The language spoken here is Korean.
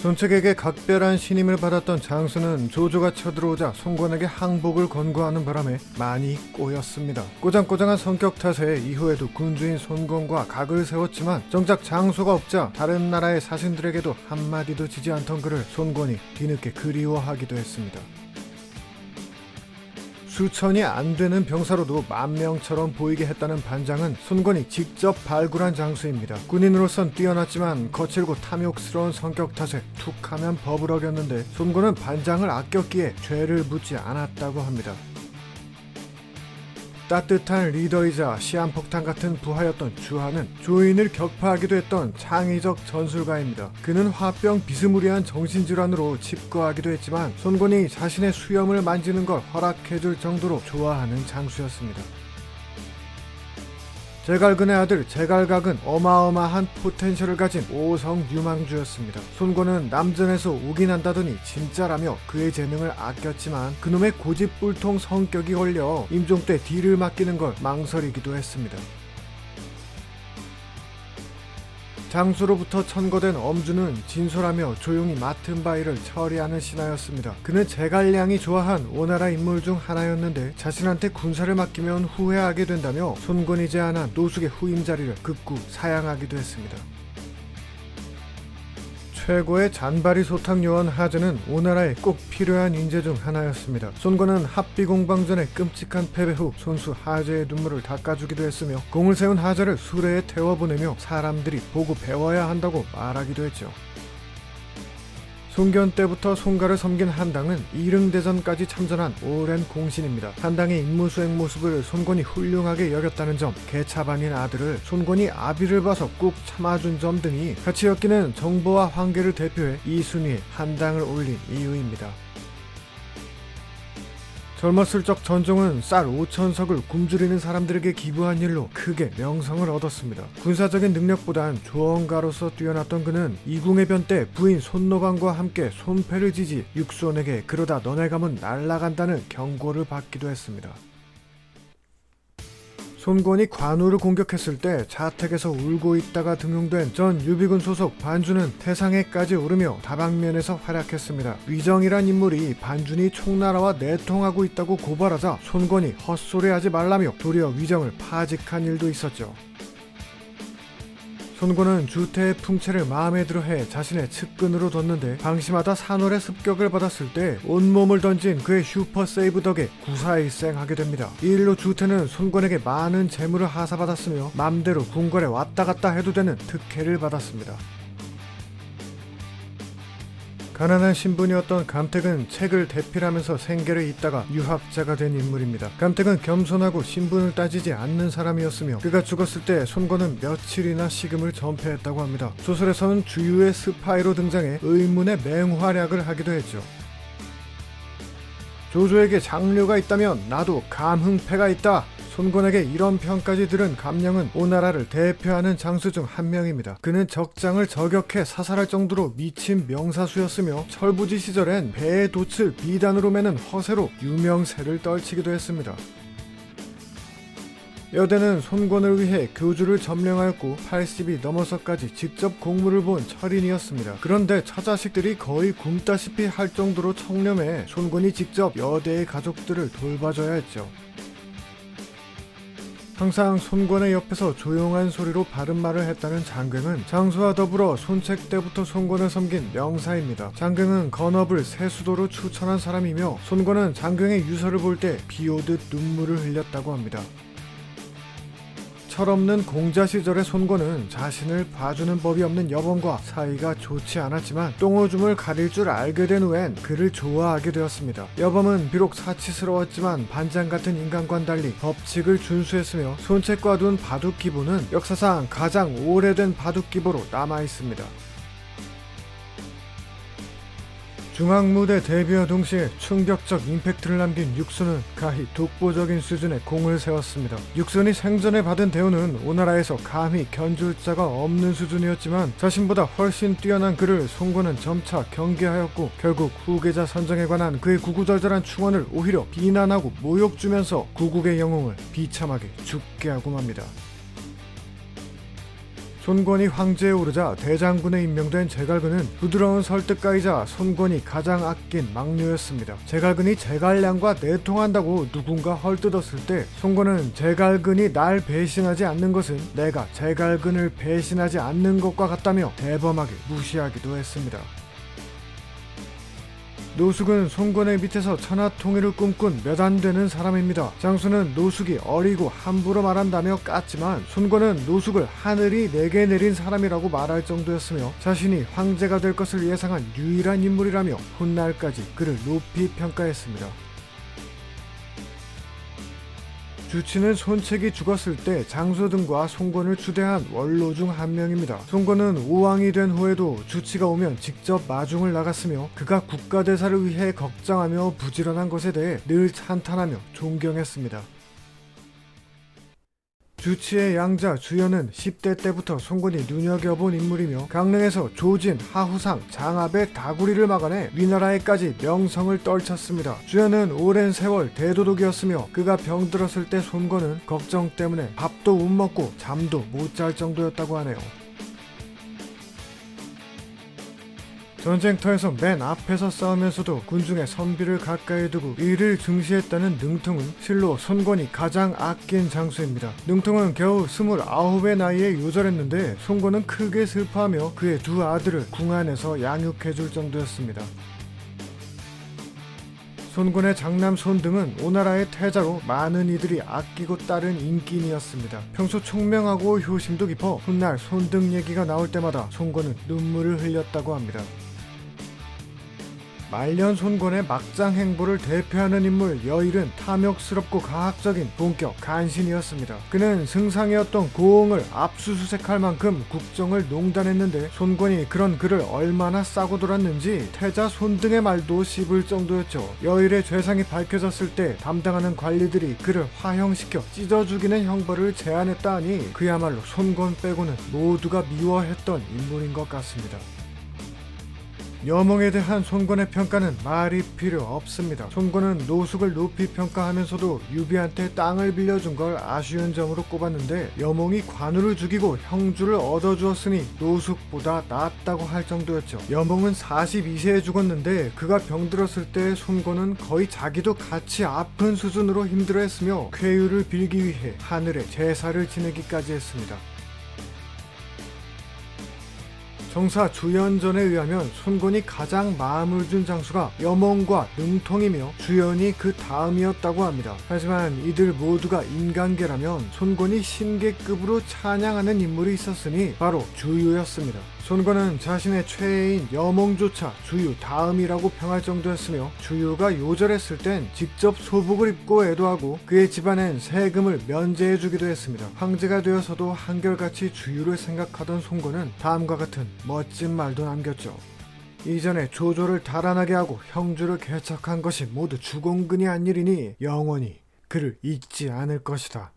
손책에게 각별한 신임을 받았던 장수는 조조가 쳐들어오자 손권에게 항복을 권고하는 바람에 많이 꼬였습니다. 꼬장꼬장한 성격 탓에 이후에도 군주인 손권과 각을 세웠지만 정작 장수가 없자 다른 나라의 사신들에게도 한마디도 지지 않던 그를 손권이 뒤늦게 그리워하기도 했습니다. 수천이 안 되는 병사로도 만명처럼 보이게 했다는 반장은 손권이 직접 발굴한 장수입니다. 군인으로선 뛰어났지만 거칠고 탐욕스러운 성격 탓에 툭하면 법을 어겼는데 손권은 반장을 아꼈기에 죄를 묻지 않았다고 합니다. 따뜻한 리더이자 시한폭탄 같은 부하였던 주하는 조인을 격파하기도 했던 창의적 전술가입니다. 그는 화병 비스무리한 정신질환으로 칩거하기도 했지만 손권이 자신의 수염을 만지는 걸 허락해줄 정도로 좋아하는 장수였습니다. 제갈근의 아들 제갈각은 어마어마한 포텐셜을 가진 오성 유망주였습니다. 손권은 남전에서 우긴한다더니 진짜라며 그의 재능을 아꼈지만 그놈의 고집불통 성격이 걸려 임종 때 뒤를 맡기는 걸 망설이기도 했습니다. 장수로부터 천거된 엄주는 진솔하며 조용히 맡은 바 일을 처리하는 신하였습니다. 그는 제갈량이 좋아한 오나라 인물 중 하나였는데 자신한테 군사를 맡기면 후회하게 된다며 손권이 제안한 노숙의 후임 자리를 극구 사양하기도 했습니다. 최고의 잔바리 소탕 요원 하즈는 오나라에 꼭 필요한 인재 중 하나였습니다. 손권은 합비공방전의 끔찍한 패배 후 손수 하즈의 눈물을 닦아주기도 했으며 공을 세운 하즈를 수레에 태워보내며 사람들이 보고 배워야 한다고 말하기도 했죠. 송견 때부터 송가를 섬긴 한당은 이릉대전까지 참전한 오랜 공신입니다. 한당의 임무 수행 모습을 손권이 훌륭하게 여겼다는 점, 개차반인 아들을 손권이 아비를 봐서 꾹 참아준 점 등이 같이 엮이는 정보와 황계를 대표해 이 순위에 한당을 올린 이유입니다. 젊었을 적 전종은 쌀 5천석을 굶주리는 사람들에게 기부한 일로 크게 명성을 얻었습니다. 군사적인 능력보단 조언가로서 뛰어났던 그는 이궁의 변 때 부인 손노방과 함께 손패를 지지 육손에게 그러다 너네 가면 날아간다는 경고를 받기도 했습니다. 손권이 관우를 공격했을 때 자택에서 울고 있다가 등용된 전 유비군 소속 반주는 태상에까지 오르며 다방면에서 활약했습니다. 위정이란 인물이 반준이 총나라와 내통하고 있다고 고발하자 손권이 헛소리하지 말라며 도리어 위정을 파직한 일도 있었죠. 손권은 주태의 풍채를 마음에 들어해 자신의 측근으로 뒀는데 방심하다 산월의 습격을 받았을 때 온몸을 던진 그의 슈퍼 세이브 덕에 구사일생하게 됩니다. 이 일로 주태는 손권에게 많은 재물을 하사받았으며 맘대로 궁궐에 왔다 갔다 해도 되는 특혜를 받았습니다. 가난한 신분이었던 감택은 책을 대필하면서 생계를 잇다가 유학자가 된 인물입니다. 감택은 겸손하고 신분을 따지지 않는 사람이었으며 그가 죽었을 때 손권은 며칠이나 식음을 전폐했다고 합니다. 소설에서는 주유의 스파이로 등장해 의문의 맹활약을 하기도 했죠. 조조에게 장류가 있다면 나도 감흥패가 있다. 손권에게 이런 평까지 들은 감령은 오나라를 대표하는 장수 중 한 명입니다. 그는 적장을 저격해 사살할 정도로 미친 명사수였으며 철부지 시절엔 배의 돛을 비단으로 매는 허세로 유명세를 떨치기도 했습니다. 여대는 손권을 위해 교주를 점령하였고 80이 넘어서까지 직접 공무를 본 철인이었습니다. 그런데 처자식들이 거의 굶다시피 할 정도로 청렴해 손권이 직접 여대의 가족들을 돌봐줘야 했죠. 항상 손권의 옆에서 조용한 소리로 바른 말을 했다는 장갱은 장수와 더불어 손책 때부터 손권을 섬긴 명사입니다. 장갱은 건업을 세수도로 추천한 사람이며 손권은 장갱의 유서를 볼 때 비오듯 눈물을 흘렸다고 합니다. 철없는 공자 시절의 손권은 자신을 봐주는 법이 없는 여범과 사이가 좋지 않았지만 똥오줌을 가릴 줄 알게 된 후엔 그를 좋아하게 되었습니다. 여범은 비록 사치스러웠지만 반장 같은 인간과는 달리 법칙을 준수했으며 손책과 둔 바둑기보는 역사상 가장 오래된 바둑기보로 남아있습니다. 중앙무대 데뷔와 동시에 충격적 임팩트를 남긴 육순은 가히 독보적인 수준의 공을 세웠습니다. 육순이 생전에 받은 대우는 오나라에서 감히 견줄 자가 없는 수준이었지만 자신보다 훨씬 뛰어난 그를 손권은 점차 경계하였고 결국 후계자 선정에 관한 그의 구구절절한 충언을 오히려 비난하고 모욕 주면서 구국의 영웅을 비참하게 죽게 하고 맙니다. 손권이 황제에 오르자 대장군에 임명된 제갈근은 부드러운 설득가이자 손권이 가장 아낀 막류였습니다. 제갈근이 제갈량과 내통한다고 누군가 헐뜯었을 때 손권은 제갈근이 날 배신하지 않는 것은 내가 제갈근을 배신하지 않는 것과 같다며 대범하게 무시하기도 했습니다. 노숙은 손권의 밑에서 천하통일을 꿈꾼 몇 안 되는 사람입니다. 장수는 노숙이 어리고 함부로 말한다며 깠지만 손권은 노숙을 하늘이 내게 내린 사람이라고 말할 정도였으며 자신이 황제가 될 것을 예상한 유일한 인물이라며 훗날까지 그를 높이 평가했습니다. 주치는 손책이 죽었을 때 장소 등과 손권을 추대한 원로 중 한 명입니다. 손권은 오왕이 된 후에도 주치가 오면 직접 마중을 나갔으며 그가 국가대사를 위해 걱정하며 부지런한 것에 대해 늘 찬탄하며 존경했습니다. 주치의 양자 주연은 10대 때부터 손권이 눈여겨본 인물이며 강릉에서 조진, 하후상, 장압의 다구리를 막아내 위나라에까지 명성을 떨쳤습니다. 주연은 오랜 세월 대도독이었으며 그가 병들었을 때 손권은 걱정 때문에 밥도 못 먹고 잠도 못 잘 정도였다고 하네요. 전쟁터에서 맨 앞에서 싸우면서도 군중의 선비를 가까이 두고 이를 중시했다는 능통은 실로 손권이 가장 아낀 장수입니다. 능통은 겨우 29의 나이에 요절했는데 손권은 크게 슬퍼하며 그의 두 아들을 궁 안에서 양육해줄 정도였습니다. 손권의 장남 손등은 오나라의 태자로 많은 이들이 아끼고 따른 인기인이었습니다. 평소 총명하고 효심도 깊어 훗날 손등 얘기가 나올 때마다 손권은 눈물을 흘렸다고 합니다. 말년 손권의 막장 행보를 대표하는 인물 여일은 탐욕스럽고 가학적인 본격 간신이었습니다. 그는 승상이었던 고흥을 압수수색할 만큼 국정을 농단했는데 손권이 그런 그를 얼마나 싸고 돌았는지 태자 손등의 말도 씹을 정도였죠. 여일의 죄상이 밝혀졌을 때 담당하는 관리들이 그를 화형시켜 찢어 죽이는 형벌을 제안했다 하니 그야말로 손권 빼고는 모두가 미워했던 인물인 것 같습니다. 여몽에 대한 손권의 평가는 말이 필요 없습니다. 손권은 노숙을 높이 평가하면서도 유비한테 땅을 빌려준 걸 아쉬운 점으로 꼽았는데 여몽이 관우를 죽이고 형주를 얻어주었으니 노숙보다 낫다고 할 정도였죠. 여몽은 42세에 죽었는데 그가 병들었을 때 손권은 거의 자기도 같이 아픈 수준으로 힘들어했으며 쾌유를 빌기 위해 하늘에 제사를 지내기까지 했습니다. 정사 주연전에 의하면 손권이 가장 마음을 준 장수가 여몽과 능통이며 주연이 그 다음이었다고 합니다. 하지만 이들 모두가 인간계라면 손권이 신계급으로 찬양하는 인물이 있었으니 바로 주유였습니다. 손권은 자신의 최애인 여몽조차 주유 다음이라고 평할 정도였으며 주유가 요절했을 땐 직접 소복을 입고 애도하고 그의 집안엔 세금을 면제해주기도 했습니다. 황제가 되어서도 한결같이 주유를 생각하던 손권은 다음과 같은 멋진 말도 남겼죠. 이전에 조조를 달아나게 하고 형주를 개척한 것이 모두 주공근이 한 일이니 영원히 그를 잊지 않을 것이다.